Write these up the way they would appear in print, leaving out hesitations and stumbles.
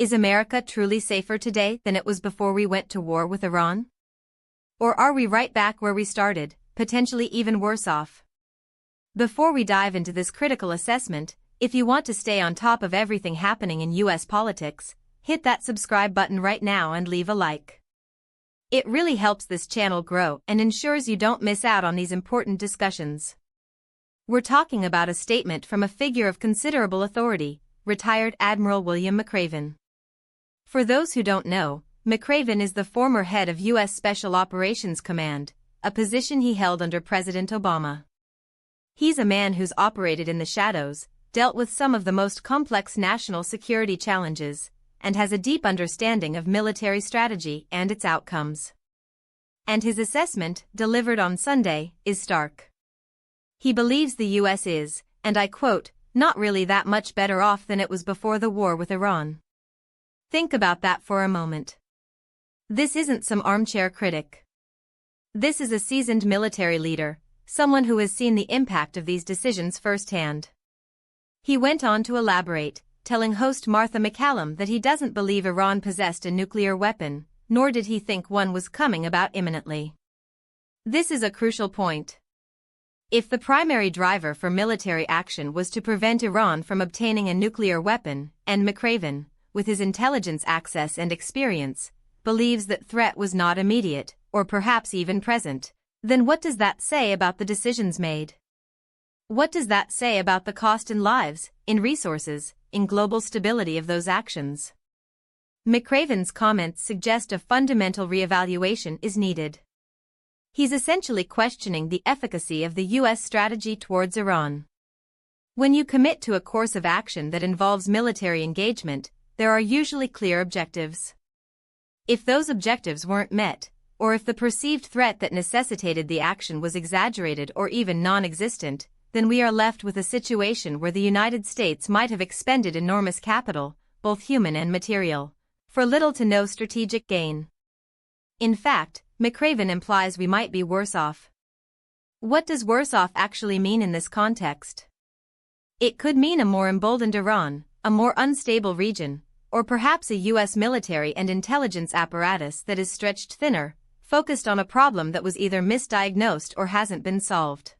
Is America truly safer today than it was before we went to war with Iran? Or are we right back where we started, potentially even worse off? Before we dive into this critical assessment, if you want to stay on top of everything happening in US politics, hit that subscribe button right now and leave a like. It really helps this channel grow and ensures you don't miss out on these important discussions. We're talking about a statement from a figure of considerable authority, retired Admiral William McRaven. For those who don't know, McRaven is the former head of U.S. Special Operations Command, a position he held under President Obama. He's a man who's operated in the shadows, dealt with some of the most complex national security challenges, and has a deep understanding of military strategy and its outcomes. And his assessment, delivered on Sunday, is stark. He believes the U.S. is, and I quote, not really that much better off than it was before the war with Iran. Think about that for a moment. This isn't some armchair critic. This is a seasoned military leader, someone who has seen the impact of these decisions firsthand. He went on to elaborate, telling host Martha McCallum that he doesn't believe Iran possessed a nuclear weapon, nor did he think one was coming about imminently. This is a crucial point. If the primary driver for military action was to prevent Iran from obtaining a nuclear weapon, and McRaven, with his intelligence access and experience, believes that threat was not immediate, or perhaps even present, then what does that say about the decisions made? What does that say about the cost in lives, in resources, in global stability of those actions? McRaven's comments suggest a fundamental reevaluation is needed. He's essentially questioning the efficacy of the U.S. strategy towards Iran. When you commit to a course of action that involves military engagement, there are usually clear objectives. If those objectives weren't met, or if the perceived threat that necessitated the action was exaggerated or even non-existent, then we are left with a situation where the United States might have expended enormous capital, both human and material, for little to no strategic gain. In fact, McRaven implies we might be worse off. What does worse off actually mean in this context? It could mean a more emboldened Iran, a more unstable region, or perhaps a U.S. military and intelligence apparatus that is stretched thinner, focused on a problem that was either misdiagnosed or hasn't been solved.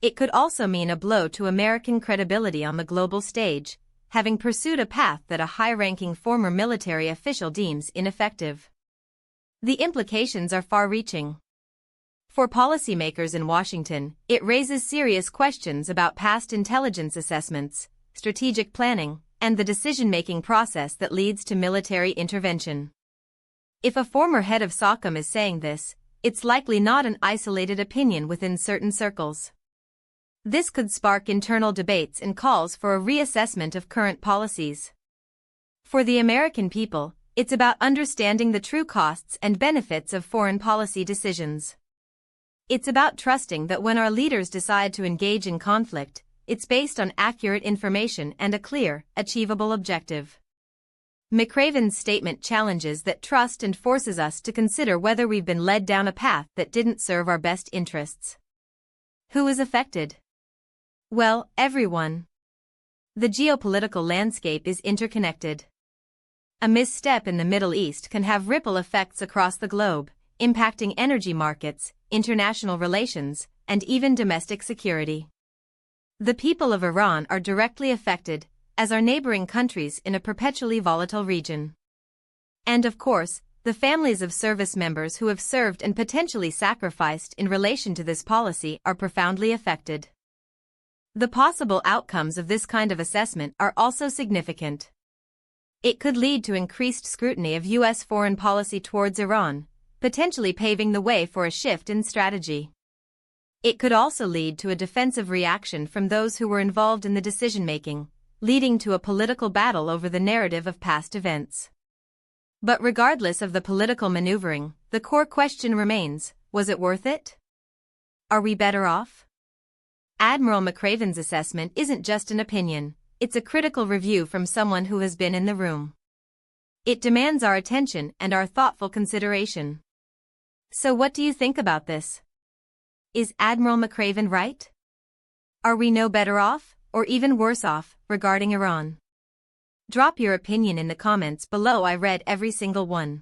It could also mean a blow to American credibility on the global stage, having pursued a path that a high-ranking former military official deems ineffective. The implications are far-reaching. For policymakers in Washington, it raises serious questions about past intelligence assessments, strategic planning, and the decision-making process that leads to military intervention. If a former head of SOCOM is saying this, it's likely not an isolated opinion within certain circles. This could spark internal debates and calls for a reassessment of current policies. For the American people, it's about understanding the true costs and benefits of foreign policy decisions. It's about trusting that when our leaders decide to engage in conflict, it's based on accurate information and a clear, achievable objective. McRaven's statement challenges that trust and forces us to consider whether we've been led down a path that didn't serve our best interests. Who is affected? Well, everyone. The geopolitical landscape is interconnected. A misstep in the Middle East can have ripple effects across the globe, impacting energy markets, international relations, and even domestic security. The people of Iran are directly affected, as are neighboring countries in a perpetually volatile region. And of course, the families of service members who have served and potentially sacrificed in relation to this policy are profoundly affected. The possible outcomes of this kind of assessment are also significant. It could lead to increased scrutiny of U.S. foreign policy towards Iran, potentially paving the way for a shift in strategy. It could also lead to a defensive reaction from those who were involved in the decision-making, leading to a political battle over the narrative of past events. But regardless of the political maneuvering, the core question remains, was it worth it? Are we better off? Admiral McRaven's assessment isn't just an opinion, it's a critical review from someone who has been in the room. It demands our attention and our thoughtful consideration. So what do you think about this? Is Admiral McRaven right? Are we no better off, or even worse off, regarding Iran? Drop your opinion in the comments below. I read every single one.